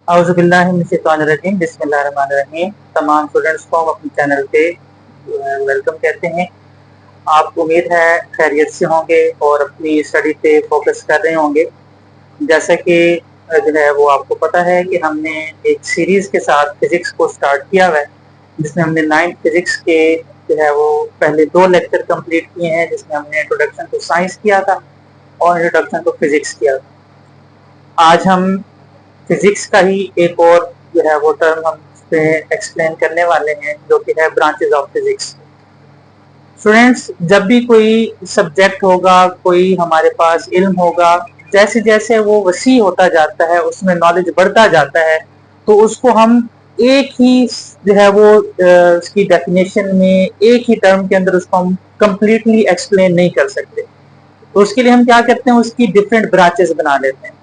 औज़ुबिल्लाहि बिस्मिल्लाहिर्रहमानिर्रहीम। तमाम स्टूडेंट्स को हम अपने चैनल पे वेलकम कहते हैं। आप उम्मीद है खैरियत से होंगे और अपनी स्टडी पे फोकस कर रहे होंगे। जैसा कि जो है वो आपको पता है कि हमने एक सीरीज के साथ फिजिक्स को स्टार्ट किया हुआ है, जिसमें हमने 9th फिजिक्स के जो है वो पहले 2 लेक्चर कंप्लीट किए हैं, जिसमें हमने इंट्रोडक्शन टू साइंस किया था और इंट्रोडक्शन टू फिजिक्स किया था। आज हम फिजिक्स का ही एक और जो है वो टर्म हम एक्सप्लेन करने वाले हैं, जो कि है ब्रांचेस ऑफ फिजिक्स। स्टूडेंट्स, जब भी कोई सब्जेक्ट होगा, कोई हमारे पास इल्म होगा, जैसे जैसे वो वसी होता जाता है, उसमें नॉलेज बढ़ता जाता है, तो उसको हम एक ही जो है वो उसकी डेफिनेशन में एक ही टर्म के अंदर उसको हम कंप्लीटली एक्सप्लेन नहीं कर सकते। तो उसके लिए हम क्या करते हैं, उसकी डिफरेंट ब्रांचेस बना लेते हैं।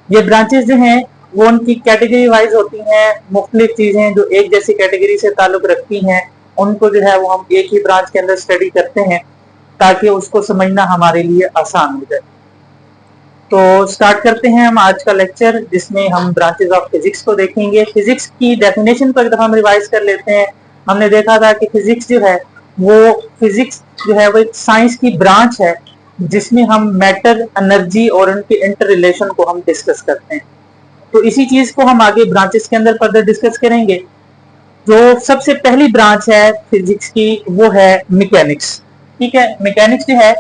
ये ब्रांचेस जो हैं वो उनकी कैटेगरी वाइज होती हैं। मुख्तलिफ चीजें जो एक जैसी कैटेगरी से ताल्लुक रखती हैं, उनको जो है वो हम एक ही ब्रांच के अंदर स्टडी करते हैं, ताकि उसको समझना हमारे लिए आसान हो जाए। तो स्टार्ट करते हैं हम आज का लेक्चर, जिसमें हम ब्रांचेस ऑफ फिजिक्स को देखेंगे। फिजिक्स की डेफिनेशन को एक दफा हम रिवाइज कर लेते हैं। हमने देखा था कि फिजिक्स जो है वो फिजिक्स जो है वो एक साइंस की ब्रांच है, जिसमें हम मैटर, एनर्जी और उनके इंटर रिलेशन को हम डिस्कस करते हैं। तो इसी चीज को हम आगे ब्रांचेस के अंदर फर्दर डिस्कस करेंगे। जो सबसे पहली ब्रांच है फिजिक्स की, वो है मैकेनिक्स। ठीक है, मैकेनिक्स जो है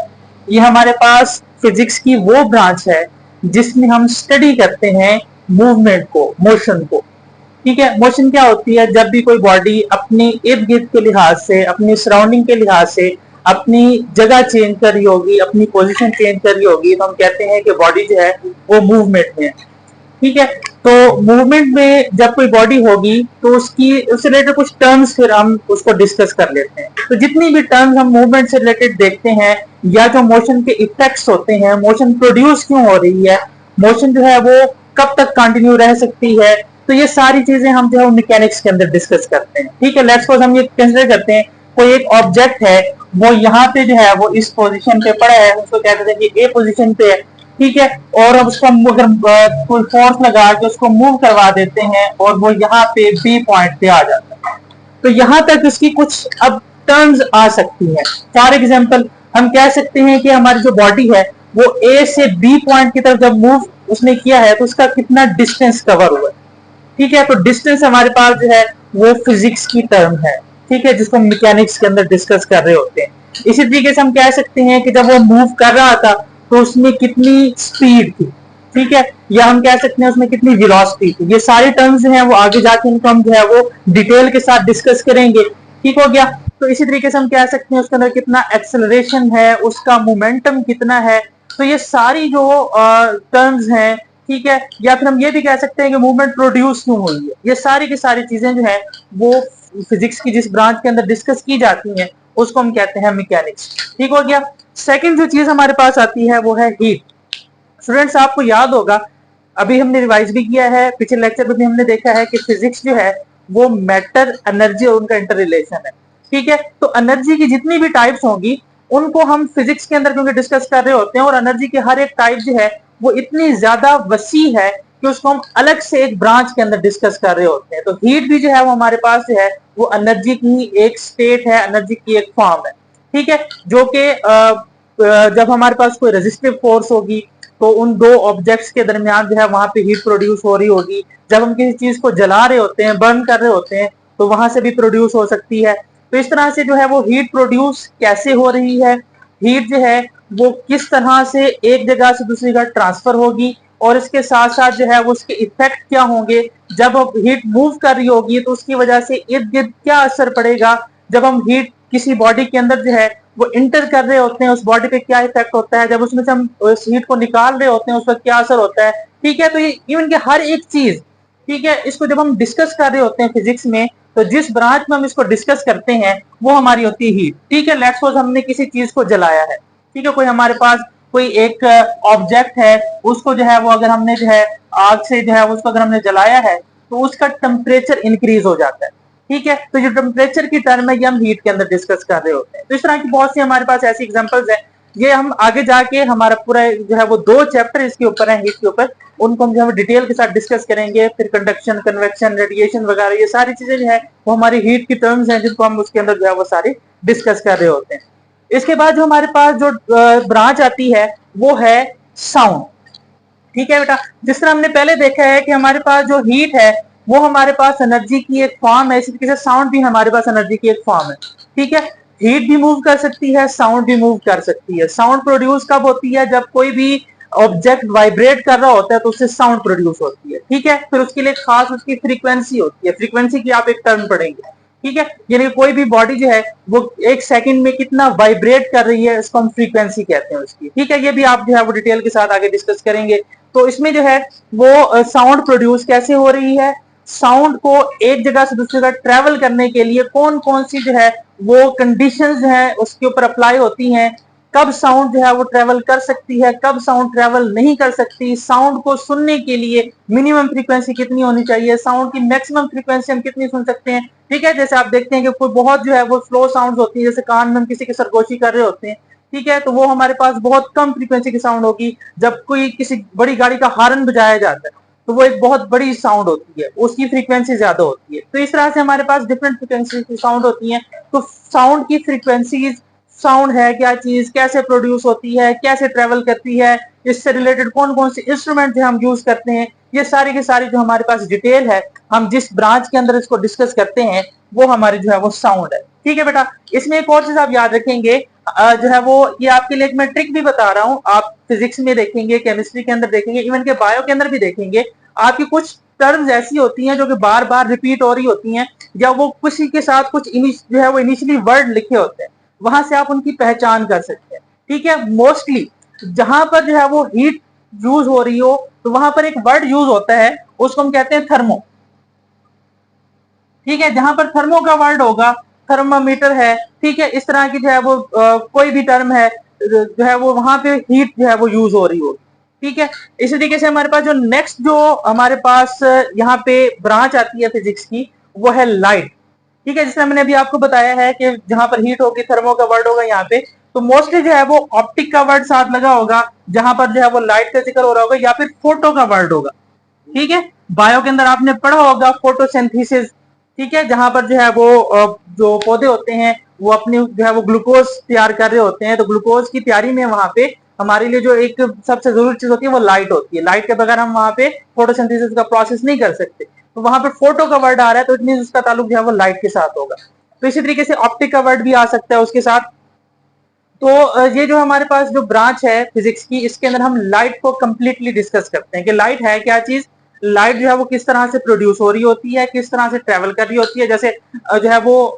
ये हमारे पास फिजिक्स की वो ब्रांच है जिसमें हम स्टडी करते हैं मूवमेंट को, मोशन को। ठीक है, मोशन क्या होती है? जब भी कोई बॉडी अपने इर्द गिर्द के लिहाज से, अपनी सराउंडिंग के लिहाज से अपनी जगह चेंज कर रही होगी, अपनी पोजीशन चेंज कर रही होगी, तो हम कहते हैं कि बॉडी जो है वो मूवमेंट में है। ठीक है, तो मूवमेंट में जब कोई बॉडी होगी तो उससे रिलेटेड कुछ टर्म्स फिर हम उसको डिस्कस कर लेते हैं। तो जितनी भी टर्म्स हम मूवमेंट से रिलेटेड देखते हैं, या जो मोशन के इफेक्ट्स होते हैं, मोशन प्रोड्यूस क्यों हो रही है, मोशन जो है वो कब तक कंटिन्यू रह सकती है, तो ये सारी चीजें हम जो है मैकेनिक्स के अंदर डिस्कस करते हैं। ठीक है, लेट्स सपोज हम ये कंसिडर करते हैं कोई एक ऑब्जेक्ट है, वो यहाँ पे जो है वो इस पोजीशन पे पड़ा है, उसको कहते हैं कि ए पोजीशन पे है। ठीक है, और अब उसको अगर कोई फोर्स लगा के उसको मूव करवा देते हैं और वो यहाँ पे बी पॉइंट पे आ जाता है, तो यहाँ तक उसकी कुछ अब टर्म्स आ सकती हैं। फॉर एग्जाम्पल हम कह सकते हैं कि हमारी जो बॉडी है वो ए से बी पॉइंट की तरफ जब मूव उसने किया है, तो उसका कितना डिस्टेंस कवर हुआ है। ठीक है, तो डिस्टेंस हमारे पास जो है वो फिजिक्स की टर्म है। ठीक है, जिसको हम मैकेनिक्स के अंदर डिस्कस कर रहे होते हैं। इसी तरीके से हम कह सकते हैं कि जब वो मूव कर रहा था तो उसमें कितनी स्पीड थी। ठीक है, या हम कह सकते हैं उसमें कितनी वेलोसिटी थी। ये सारी टर्म्स जो है वो आगे जाके इनको हम जो है वो डिटेल के साथ डिस्कस करेंगे। ठीक हो गया। तो इसी तरीके से हम कह सकते हैं उसके अंदर कितना एक्सेलरेशन है, उसका मोमेंटम कितना है। तो ये सारी जो टर्म्स हैं, ठीक है, या फिर हम ये भी कह सकते हैं कि मूवमेंट प्रोड्यूस क्यों हुई है। ये सारी की सारी चीजें जो है वो फिजिक्स की जिस ब्रांच के अंदर डिस्कस की जाती हैं, उसको हम कहते हैं मैकेनिक्स। ठीक हो गया। सेकंड जो चीज हमारे पास आती है वो है हीट। स्टूडेंट्स, आपको याद होगा, अभी हमने रिवाइज भी किया है, पिछले लेक्चर में भी हमने देखा है कि फिजिक्स जो है वो मैटर, एनर्जी और उनका इंटर रिलेशन है। ठीक है, तो एनर्जी की जितनी भी टाइप्स होंगी उनको हम फिजिक्स के अंदर क्योंकि डिस्कस कर रहे होते हैं, और एनर्जी की हर एक टाइप जो है वो इतनी ज्यादा वसी है कि उसको हम अलग से एक ब्रांच के अंदर डिस्कस कर रहे होते हैं। तो हीट भी जो है वो हमारे पास जो है वो एनर्जी की एक स्टेट है, एनर्जी की एक फॉर्म है। ठीक है, जो कि जब हमारे पास कोई रेजिस्टिव फोर्स होगी तो उन दो ऑब्जेक्ट्स के दरमियान जो है वहां पे हीट प्रोड्यूस हो रही होगी। जब हम किसी चीज को जला रहे होते हैं, बर्न कर रहे होते हैं, तो वहां से भी प्रोड्यूस हो सकती है। तो इस तरह से जो है वो हीट प्रोड्यूस कैसे हो रही है, हीट जो है वो किस तरह से एक जगह से दूसरी जगह ट्रांसफर होगी, और इसके साथ साथ जो है वो उसके इफेक्ट क्या होंगे। जब हीट मूव कर रही होगी तो उसकी वजह से इर्द गिर्द क्या असर पड़ेगा। जब हम हीट किसी बॉडी के अंदर जो है वो इंटर कर रहे होते हैं, उस बॉडी पे क्या इफेक्ट होता है। जब उसमें से हम उस हीट को निकाल रहे होते हैं, उस पर क्या असर होता है। ठीक है, तो ये इवन के हर एक चीज, ठीक है, इसको जब हम डिस्कस कर रहे होते हैं फिजिक्स में, तो जिस ब्रांच में हम इसको डिस्कस करते हैं वो हमारी होती है हीट। ठीक है, लेट्स सपोज हमने किसी चीज को जलाया है। ठीक है, कोई हमारे पास कोई एक ऑब्जेक्ट है, उसको जो है वो अगर हमने जो है आग से जो है उसको अगर हमने जलाया है, तो उसका टेम्परेचर इंक्रीज हो जाता है। ठीक है, तो जो टेम्परेचर की टर्म है ये हम हीट के अंदर डिस्कस कर रहे होते हैं। तो इस तरह की बहुत सी हमारे पास ऐसी एग्जांपल्स हैं ये हम आगे जाके हमारा पूरा जो है वो 2 चैप्टर इसके ऊपर है, हीट के ऊपर, उनको हम जो है डिटेल के साथ डिस्कस करेंगे। फिर कंडक्शन, कन्वेक्शन, रेडिएशन वगैरह ये सारी चीजें जो है वो हमारी हीट की टर्म्स हैं, जिनको हम उसके अंदर जो है वो सारी डिस्कस कर रहे होते हैं। इसके बाद जो हमारे पास जो ब्रांच आती है वो है साउंड। ठीक है बेटा, जिस तरह हमने पहले देखा है कि हमारे पास जो हीट है वो हमारे पास एनर्जी की एक फॉर्म है, इसी तरीके से साउंड भी हमारे पास एनर्जी की एक फॉर्म है। ठीक है, हीट भी मूव कर सकती है, साउंड भी मूव कर सकती है। साउंड प्रोड्यूस कब होती है? जब कोई भी ऑब्जेक्ट वाइब्रेट कर रहा होता है तो उससे साउंड प्रोड्यूस होती है। ठीक है, फिर उसके लिए खास उसकी फ्रीक्वेंसी होती है, फ्रीक्वेंसी की आप एक टर्म पढ़ेंगे। ठीक है, यानी कोई भी बॉडी जो है वो 1 सेकंड में कितना वाइब्रेट कर रही है, इसको हम फ्रीक्वेंसी कहते हैं उसकी। ठीक है, ये भी आप जो है वो डिटेल के साथ आगे डिस्कस करेंगे। तो इसमें जो है वो साउंड प्रोड्यूस कैसे हो रही है, साउंड को एक जगह से दूसरी जगह ट्रेवल करने के लिए कौन कौन सी जो है वो कंडीशंस हैं उसके ऊपर अप्लाई होती हैं, कब साउंड जो है वो ट्रेवल कर सकती है, कब साउंड ट्रेवल नहीं कर सकती, साउंड को सुनने के लिए मिनिमम फ्रीक्वेंसी कितनी होनी चाहिए, साउंड की मैक्सिमम फ्रीक्वेंसी हम कितनी सुन सकते हैं। ठीक है, जैसे आप देखते हैं कि कोई बहुत जो है वो स्लो साउंड होती है, जैसे कान में हम किसी की सरगोशी कर रहे होते हैं। ठीक है, तो वो हमारे पास बहुत कम फ्रीक्वेंसी की साउंड होगी। जब कोई किसी बड़ी गाड़ी का हॉर्न बजाया जाता है तो वो एक बहुत बड़ी साउंड होती है, उसकी फ्रीक्वेंसी ज्यादा होती है। तो इस तरह से हमारे पास डिफरेंट फ्रीक्वेंसी की साउंड होती है। तो साउंड की फ्रीक्वेंसीज, साउंड है क्या चीज, कैसे प्रोड्यूस होती है, कैसे ट्रेवल करती है, इससे रिलेटेड कौन कौन से इंस्ट्रूमेंट जो हम यूज करते हैं, ये सारी की सारी जो हमारे पास डिटेल है, हम जिस ब्रांच के अंदर इसको डिस्कस करते हैं वो हमारी जो है वो साउंड है। ठीक है बेटा, इसमें एक और चीज आप याद रखेंगे, जो है वो ये आपके लिए मैं ट्रिक भी बता रहा हूं, आप फिजिक्स में देखेंगे, केमिस्ट्री के अंदर देखेंगे, इवन के बायो के अंदर भी देखेंगे। आपकी कुछ टर्म्स ऐसी होती हैं जो कि बार बार रिपीट हो रही होती हैं, या वो किसी के साथ कुछ जो है वो इनिशियली वर्ड लिखे होते हैं, वहां से आप उनकी पहचान कर सकते हैं। ठीक है, मोस्टली जहां पर जो है वो हीट यूज हो रही हो तो वहां पर एक वर्ड यूज होता है, उसको हम कहते हैं थर्मो। ठीक है, जहां पर थर्मो का वर्ड होगा, थर्मामीटर है, ठीक है, इस तरह की जो है वो कोई भी टर्म है जो है वो वहां पे हीट जो है वो यूज हो रही होगी। ठीक है, इसी तरीके से हमारे पास जो नेक्स्ट जो हमारे पास यहाँ पे ब्रांच आती है फिजिक्स की, वो है लाइट। ठीक है, जिसमें मैंने अभी आपको बताया है कि जहां पर हीट होगी थर्मो का वर्ड होगा यहाँ पे, तो मोस्टली जो है वो ऑप्टिक का वर्ड साथ लगा होगा, जहां पर जो है वो लाइट का जिक्र हो रहा होगा, या फिर फोटो का वर्ड होगा। ठीक है, बायो के अंदर आपने पढ़ा होगा फोटोसिंथेसिस। ठीक है, जहां पर जो है वो जो पौधे होते हैं वो अपनी जो है वो ग्लूकोज तैयार कर रहे होते हैं, तो ग्लूकोज की तैयारी में वहां पे हमारे लिए जो एक सबसे जरूरी चीज होती है वो लाइट होती है। लाइट के बगैर हम वहां पे फोटोसिंथेसिस का प्रोसेस नहीं कर सकते। तो वहां पे फोटो का वर्ड आ रहा है तो इट मींस उसका ताल्लुक जो है वो लाइट के साथ होगा। तो इसी तरीके से ऑप्टिक का वर्ड भी आ सकता है उसके साथ। तो ये जो हमारे पास जो ब्रांच है फिजिक्स की, इसके अंदर हम लाइट को कंप्लीटली डिस्कस करते हैं कि लाइट है क्या चीज, लाइट जो है वो किस तरह से प्रोड्यूस हो रही होती है, किस तरह से ट्रेवल कर रही होती है। जैसे जो है वो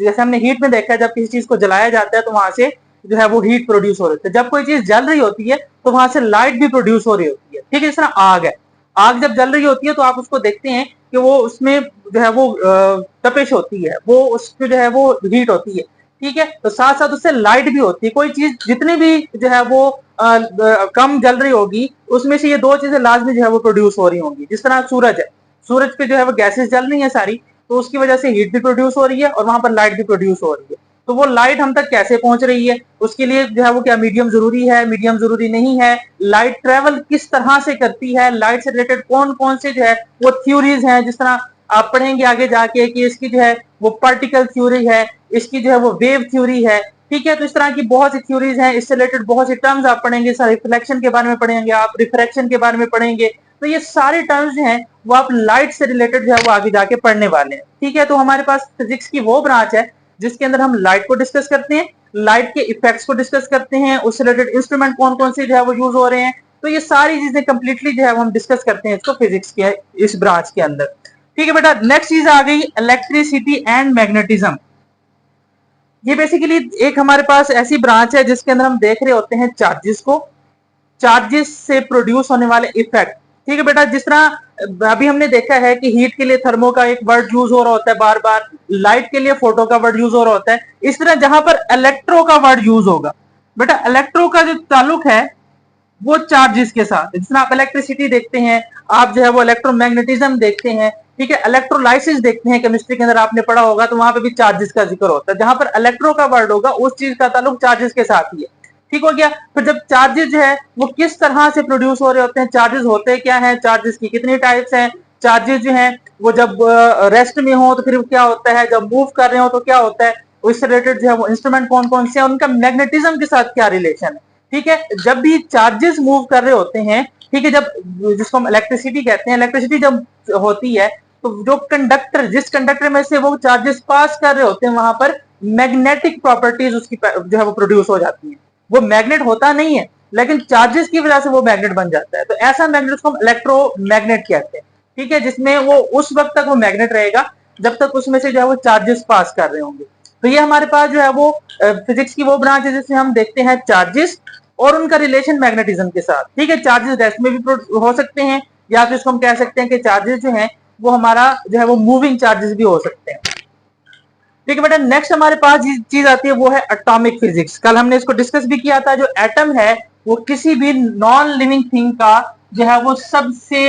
जैसे हमने हीट में देखा है, जब किसी चीज को जलाया जाता है तो वहां से जो है वो हीट प्रोड्यूस हो रही है। जब कोई चीज जल रही होती है तो वहां से लाइट भी प्रोड्यूस हो रही होती है। ठीक है, जिस तरह आग है, आग जब जल रही होती है तो आप उसको देखते हैं कि वो उसमें जो है वो तपिश होती है, वो उसमें जो है वो हीट होती है। ठीक है, तो साथ साथ उससे लाइट भी होती है। कोई चीज जितनी भी जो है वो कम जल रही होगी, उसमें से ये 2 चीजें लाजमी जो है वो प्रोड्यूस हो रही होंगी। जिस तरह सूरज है, सूरज पे जो है वो गैसेस जल रही है सारी, तो उसकी वजह से हीट भी प्रोड्यूस हो रही है और वहां पर लाइट भी प्रोड्यूस हो रही है। तो वो लाइट हम तक कैसे पहुंच रही है, उसके लिए जो है वो क्या मीडियम जरूरी है, मीडियम जरूरी नहीं है, लाइट ट्रेवल किस तरह से करती है, लाइट से रिलेटेड कौन कौन से जो है वो थ्योरीज हैं। जिस तरह आप पढ़ेंगे आगे जाके कि इसकी जो है वो पार्टिकल थ्योरी है, इसकी जो है वो वेव थ्योरी है। ठीक है, तो इस तरह की बहुत सी थ्योरीज हैं, इससे रिलेटेड बहुत सी टर्म्स आप पढ़ेंगे, रिफ्लेक्शन के बारे में पढ़ेंगे, आप रिफ्रैक्शन के बारे में पढ़ेंगे। तो ये सारे टर्म्स जो हैं वो आप लाइट से रिलेटेड जो है वो आगे जाके पढ़ने वाले हैं। ठीक है, तो हमारे पास फिजिक्स की वो ब्रांच है जिसके अंदर हम लाइट को डिस्कस करते हैं, लाइट के इफेक्ट्स को डिस्कस करते हैं, उससे रिलेटेड इंस्ट्रूमेंट कौन कौन से जो है वो यूज हो रहे हैं। तो ये सारी चीजें कंप्लीटली जो है वो हम डिस्कस करते हैं इसको फिजिक्स के इस ब्रांच के अंदर। ठीक है बेटा, नेक्स्ट चीज आ गई इलेक्ट्रिसिटी एंड मैग्नेटिज्म। ये बेसिकली एक हमारे पास ऐसी ब्रांच है जिसके अंदर हम देख रहे होते हैं चार्जेस को, चार्जेस से प्रोड्यूस होने वाले इफेक्ट। ठीक है बेटा, जिस तरह अभी हमने देखा है कि हीट के लिए थर्मो का एक वर्ड यूज हो रहा होता है बार बार, लाइट के लिए फोटो का वर्ड यूज हो रहा होता है, इस तरह जहां पर इलेक्ट्रो का वर्ड यूज होगा, बेटा इलेक्ट्रो का जो ताल्लुक है वो चार्जेस के साथ। जिस तरह आप इलेक्ट्रिसिटी देखते हैं, आप जो है वो इलेक्ट्रोमैग्नेटिज्म देखते हैं, ठीक है, इलेक्ट्रोलाइसिस देखते हैं, केमिस्ट्री के अंदर आपने पढ़ा होगा, तो वहां पे भी चार्जेस का जिक्र होता है। जहां पर इलेक्ट्रो का वर्ड होगा उस चीज का ताल्लुक चार्जेस के साथ ही है। ठीक हो गया। फिर जब चार्जेस जो है वो किस तरह से प्रोड्यूस हो रहे होते हैं, चार्जेस होते क्या है, चार्जेस की कितनी टाइप्स हैं, चार्जेस जो हैं वो जब रेस्ट में हो तो फिर क्या होता है, जब मूव कर रहे हो तो क्या होता है, उससे रिलेटेड जो है वो इंस्ट्रूमेंट कौन कौन से हैं, उनका मैग्नेटिज्म के साथ क्या रिलेशन है। ठीक है, जब भी चार्जेस मूव कर रहे होते हैं, ठीक है, जब जिसको हम इलेक्ट्रिसिटी कहते हैं, इलेक्ट्रिसिटी जब होती है तो जो कंडक्टर, जिस कंडक्टर में से वो चार्जेस पास कर रहे होते हैं वहां पर मैग्नेटिक प्रॉपर्टीज उसकी जो है वो प्रोड्यूस हो जाती है। वो मैग्नेट होता नहीं है लेकिन चार्जेस की वजह से वो मैग्नेट बन जाता है। तो ऐसा मैग्नेट को हम इलेक्ट्रोमैग्नेट कहते हैं। ठीक है, जिसमें वो उस वक्त तक वो मैग्नेट रहेगा जब तक उसमें से जो है वो चार्जेस पास कर रहे होंगे। तो ये हमारे पास जो है वो फिजिक्स की वो ब्रांच है जिसमें हम देखते हैं चार्जेस और उनका रिलेशन मैग्नेटिज्म के साथ। ठीक है, चार्जेस रेस्ट में भी हो सकते हैं या फिर इसको हम कह सकते हैं कि चार्जेस जो है वो हमारा जो है वो मूविंग चार्जेस भी हो सकते हैं। ठीक है बेटा, नेक्स्ट हमारे पास चीज आती है वो है एटॉमिक फिजिक्स। कल हमने इसको डिस्कस भी किया था। जो एटम है वो किसी भी नॉन लिविंग थिंग का जो है वो सबसे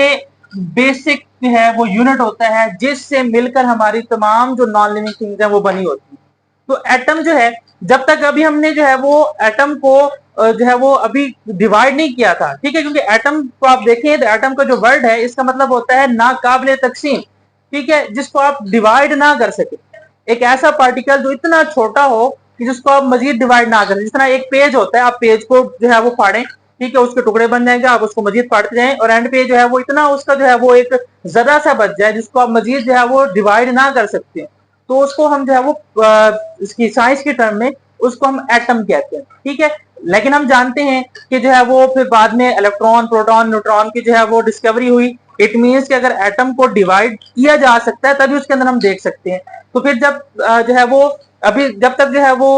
बेसिक जो है वो यूनिट होता है जिससे मिलकर हमारी तमाम जो नॉन लिविंग थिंग्स है वो बनी होती है। तो एटम जो है, जब तक अभी हमने जो है वो एटम को जो है वो अभी डिवाइड नहीं किया था। ठीक है, क्योंकि एटम को आप देखें तो एटम का जो वर्ड है इसका मतलब होता है नाकाबिले तकसीम। ठीक है, जिसको आप डिवाइड ना कर सके, एक ऐसा पार्टिकल जो इतना छोटा हो कि जिसको आप मजीद डिवाइड ना करें। जिस तरह एक पेज होता है, आप पेज को जो है वो फाड़ें, ठीक है, उसके टुकड़े बन जाएंगे, आप उसको मजीद फाड़ते जाएं और एंड पे जो है वो इतना उसका जो है वो एक जरा सा बच जाए जिसको आप मजीद जो है वो डिवाइड ना कर सकते। तो उसको हम जो है वो इसकी साइंस के टर्म में उसको हम एटम कहते हैं। ठीक है, लेकिन हम जानते हैं कि जो है वो फिर बाद में इलेक्ट्रॉन, प्रोटॉन, न्यूट्रॉन की जो है वो डिस्कवरी हुई। इट मीन्स कि अगर एटम को डिवाइड किया जा सकता है तभी उसके अंदर हम देख सकते हैं। तो फिर जब जो है वो अभी जब तक जो है वो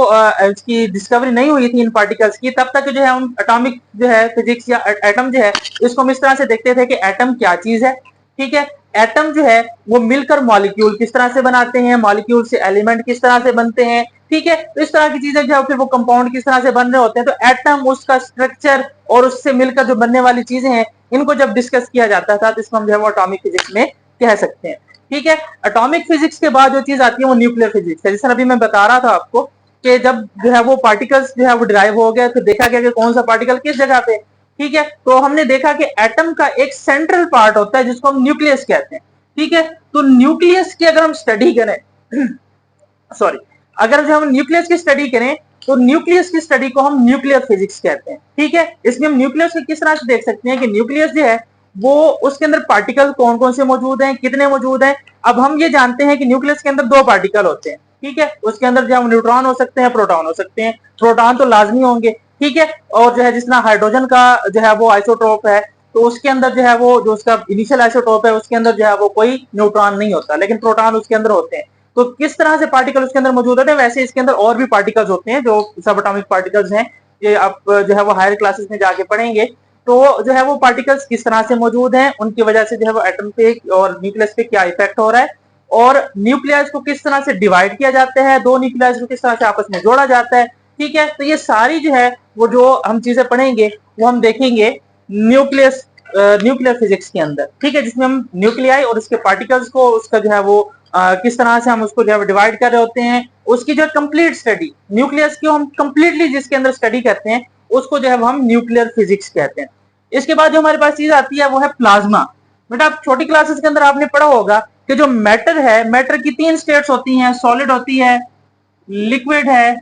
इसकी डिस्कवरी नहीं हुई थी इन पार्टिकल्स की, तब तक जो है हम एटॉमिक जो है फिजिक्स या एटम जो है इसको हम इस तरह से देखते थे कि एटम क्या चीज है। ठीक है, एटम जो है वो मिलकर मॉलिक्यूल किस तरह से बनाते हैं, मॉलिक्यूल से एलिमेंट किस तरह से बनते हैं। ठीक है, तो इस तरह की चीजें जो है फिर वो कंपाउंड किस तरह से बन रहे होते हैं। तो एटम, उसका स्ट्रक्चर और उससे मिलकर जो बनने वाली चीजें हैं, इनको जब डिस्कस किया जाता था तो इसको हम जो है वो एटॉमिक फिजिक्स में कह सकते हैं। ठीक है, एटॉमिक फिजिक्स के बाद जो चीज आती है वो न्यूक्लियर फिजिक्स है। जैसे अभी मैं बता रहा था आपको कि जब जो है वो पार्टिकल्स जो है वो डिराइव हो गए तो देखा गया कि कौन सा पार्टिकल किस जगह पे। ठीक है, तो हमने देखा कि एटम का एक सेंट्रल पार्ट होता है जिसको हम न्यूक्लियस कहते हैं। ठीक है, तो न्यूक्लियस की अगर हम स्टडी करें सॉरी, अगर जो हम न्यूक्लियस की स्टडी करें तो न्यूक्लियस की स्टडी को हम न्यूक्लियर फिजिक्स कहते हैं। ठीक है, इसमें हम न्यूक्लियस को किस तरह से देख सकते हैं कि न्यूक्लियस जो है वो उसके अंदर पार्टिकल कौन कौन से मौजूद हैं, कितने मौजूद हैं। अब हम ये जानते हैं कि न्यूक्लियस के अंदर दो पार्टिकल होते हैं। ठीक है, उसके अंदर जो है न्यूट्रॉन हो सकते हैं, प्रोटॉन हो सकते हैं। प्रोटॉन तो लाजमी होंगे। ठीक है, और जो है जिस तरह हाइड्रोजन का जो है वो आइसोटोप है तो उसके अंदर जो है वो जो उसका इनिशियल आइसोटोप है उसके अंदर जो है वो कोई न्यूट्रॉन नहीं होता, लेकिन प्रोटॉन उसके अंदर होते हैं। तो किस तरह से पार्टिकल उसके अंदर मौजूद होते हैं, वैसे इसके अंदर और भी पार्टिकल्स होते हैं जो सब एटॉमिक पार्टिकल्स हैं। ये आप जो है वो हायर क्लासेस में जाके पढ़ेंगे। तो जो है वो पार्टिकल्स किस तरह से मौजूद हैं, उनकी वजह से जो है वो एटम पे और न्यूक्लियस पे क्या इफेक्ट हो रहा है, और न्यूक्लियस को किस तरह से डिवाइड किया जाता है, दो न्यूक्लियस को किस तरह से आपस में जोड़ा जाता है। ठीक है, तो ये सारी जो है वो जो हम चीजें पढ़ेंगे वो हम देखेंगे न्यूक्लियर फिजिक्स के अंदर। ठीक है, जिसमें हम न्यूक्लियाई और उसके पार्टिकल्स को उसका जो है वो किस तरह से हम उसको जो है डिवाइड कर रहे होते हैं, उसकी जो कंप्लीट स्टडी, न्यूक्लियस की हम कंप्लीटली जिसके अंदर स्टडी करते हैं उसको जो है हम न्यूक्लियर फिजिक्स कहते हैं। इसके बाद जो हमारे पास चीज आती है वो है प्लाज्मा। बेटा आप छोटी क्लासेस के अंदर आपने पढ़ा होगा कि जो मैटर है, मैटर की तीन स्टेट्स होती हैं, सॉलिड होती है, लिक्विड है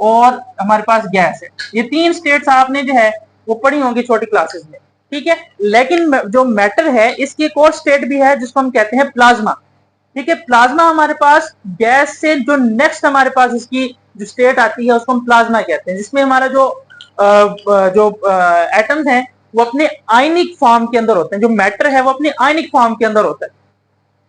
और हमारे पास गैस है। ये तीन स्टेट्स आपने जो है वो पढ़ी होंगी छोटी क्लासेस में। ठीक है, लेकिन जो मैटर है इसकी एक और स्टेट भी है जिसको हम कहते हैं प्लाज्मा। ठीक है, प्लाज्मा हमारे पास गैस से जो नेक्स्ट हमारे पास इसकी जो स्टेट आती है उसको हम प्लाज्मा कहते हैं, जिसमें हमारा जो एटम्स हैं वो अपने आयनिक फॉर्म के अंदर होते हैं। जो मैटर है वो अपने आयनिक फॉर्म के अंदर होता है।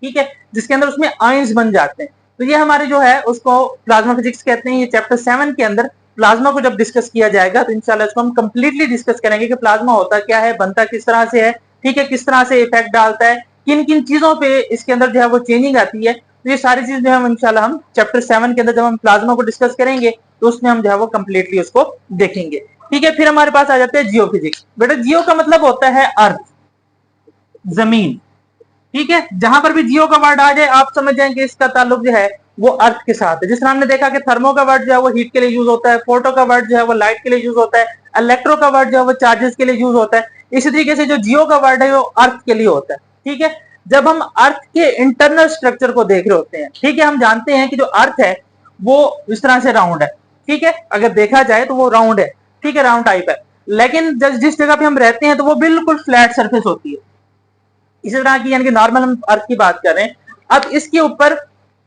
ठीक है, जिसके अंदर उसमें आयंस बन जाते हैं। तो ये हमारे जो है उसको प्लाज्मा फिजिक्स कहते हैं। ये चैप्टर 7 के अंदर प्लाज्मा को जब डिस्कस किया जाएगा तो इंशाल्लाह इसको हम कंप्लीटली डिस्कस करेंगे कि प्लाज्मा होता क्या है, बनता किस तरह से है। ठीक है, किस तरह से इफेक्ट डालता है, किन किन चीजों पे इसके अंदर जो है वो चेंजिंग आती है। तो ये सारी चीज जो है इंशाल्लाह हम चैप्टर 7 के अंदर जब हम प्लाज्मा को डिस्कस करेंगे तो उसमें हम जो है वो कंप्लीटली उसको देखेंगे। ठीक है, फिर हमारे पास आ जाते हैं जियो फिजिक्स। बेटा जियो का मतलब होता है अर्थ, जमीन। ठीक है, जहां पर भी जियो का वर्ड आ जाए आप समझ जाएंगे इसका ताल्लुक जो है वो अर्थ के साथ है। जिस तरह हमने देखा कि थर्मो का वर्ड जो है वो हीट के लिए यूज होता है, फोटो का वर्ड जो है वो लाइट के लिए यूज होता है, इलेक्ट्रो का वर्ड जो है वो चार्जेस के लिए यूज होता है। इसी तरीके से जो जियो का वर्ड है वो अर्थ के लिए होता है। ठीक है, जब हम अर्थ के इंटरनल स्ट्रक्चर को देख रहे होते हैं, ठीक है, हम जानते हैं कि जो अर्थ है वो इस तरह से राउंड है। ठीक है, अगर देखा जाए तो वो राउंड है। ठीक है, राउंड टाइप है। लेकिन जिस जगह पे हम रहते हैं तो वो बिल्कुल फ्लैट सरफेस होती है। इसी तरह की यानी कि नॉर्मल हम अर्थ की बात कर रहे हैं। अब इसके ऊपर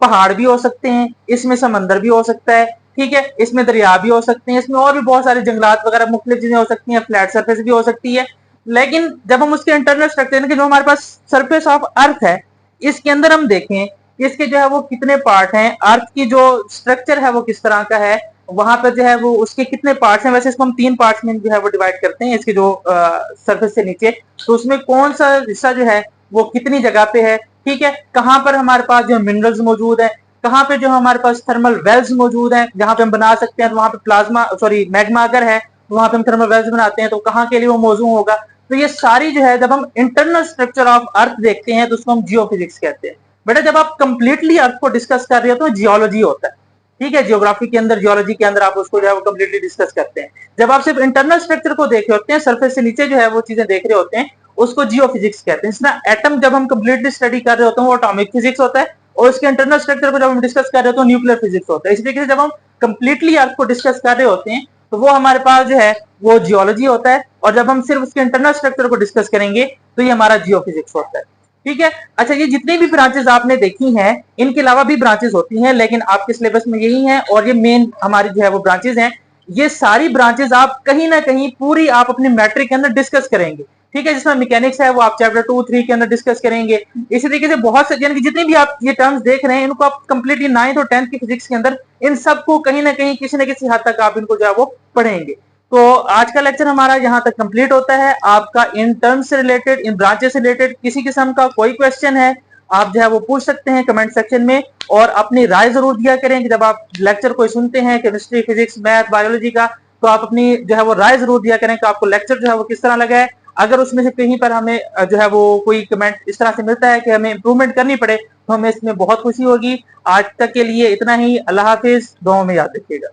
पहाड़ भी हो सकते हैं, इसमें समंदर भी हो सकता है, ठीक है, इसमें दरिया भी हो सकते हैं, इसमें और भी बहुत सारे जंगलात वगैरह मुख्तलिफ चीजें हो सकती हैं, फ्लैट सरफेस भी हो सकती है। लेकिन जब हम उसके इंटरनल स्ट्रक्चर जो हमारे पास सरफेस ऑफ अर्थ है, इसके अंदर हम देखें इसके जो है वो कितने पार्ट हैं, अर्थ की जो स्ट्रक्चर है वो किस तरह का है, वहां पर जो है वो उसके कितने पार्ट्स हैं। वैसे इसको हम 3 पार्ट्स में जो है वो डिवाइड करते हैं, इसके जो सरफेस से नीचे, तो उसमें कौन सा हिस्सा जो है वो कितनी जगह पे है, ठीक है, कहां पर हमारे पास जो मिनरल्स मौजूद है, कहां पे जो हमारे पास थर्मल वेल्स मौजूद हैं जहां पे हम बना सकते हैं, तो वहां पे प्लाज्मा मैग्मा अगर है तो वहां पे हम थर्मल वेल्स बनाते हैं, तो कहां के लिए वो मौजूद होगा। तो ये सारी जो है जब हम इंटरनल स्ट्रक्चर ऑफ अर्थ देखते हैं तो उसको हम जियोफिजिक्स कहते हैं। बेटा जब आप कंप्लीटली अर्थ को डिस्कस कर रहे हो तो जियोलॉजी होता है। ठीक है, जियोग्राफी के अंदर, जियोलॉजी के अंदर आप उसको जो है वो कंप्लीटली डिस्कस करते हैं। जब आप सिर्फ इंटरनल स्ट्रक्चर को देख रहे होते हैं, सरफेस से नीचे जो है वो चीजें देख रहे होते हैं, उसको जियोफिजिक्स कहते हैं। इसमें एटम जब हम कंप्लीटली स्टडी कर रहे होते हैं वो एटॉमिक फिजिक्स होता है, और उसके इंटरनल स्ट्रक्चर को जब हम डिस्कस कर रहे होते हैं न्यूक्लियर फिजिक्स होता है। इस तरीके से जब हम कंप्लीटली अर्थ को डिस्कस कर रहे होते हैं तो वो हमारे पास जो है वो जियोलॉजी होता है, और जब हम सिर्फ उसके इंटरनल स्ट्रक्चर को डिस्कस करेंगे तो ये हमारा जियोफिजिक्स होता है। ठीक है, अच्छा, ये जितनी भी ब्रांचेस आपने देखी हैं इनके अलावा भी ब्रांचेस होती हैं, लेकिन आपके सिलेबस में यही है और ये मेन हमारी जो है वो ब्रांचेस हैं। ये सारी ब्रांचेस आप कहीं ना कहीं पूरी आप अपने मैट्रिक के अंदर डिस्कस करेंगे। ठीक है, जिसमें मैकेनिक्स है वो आप चैप्टर 2-3 के अंदर डिस्कस करेंगे। इसी तरीके से बहुत से यानी कि जितनी भी आप ये टर्म्स देख रहे हैं इनको आप कंप्लीटली 9th और 10th की फिजिक्स के अंदर इन सबको कहीं ना कहीं किसी न किसी हद तक आप इनको जो है वो पढ़ेंगे। तो आज का लेक्चर हमारा यहाँ तक कंप्लीट होता है। आपका इन टर्म्स से रिलेटेड, इन ब्रांचेस से रिलेटेड किसी किस्म का कोई क्वेश्चन है आप जो है वो पूछ सकते हैं कमेंट सेक्शन में, और अपनी राय जरूर दिया करें कि जब आप लेक्चर कोई सुनते हैं केमिस्ट्री, फिजिक्स, मैथ, बायोलॉजी का, तो आप अपनी जो है वो राय जरूर दिया करें कि आपको लेक्चर जो है वो किस तरह लगा है। अगर उसमें से कहीं पर हमें जो है वो कोई कमेंट इस तरह से मिलता है कि हमें इंप्रूवमेंट करनी पड़े तो हमें इसमें बहुत खुशी होगी। आज तक के लिए इतना ही। अल्लाह हाफिज, दुआओं में याद रखिएगा।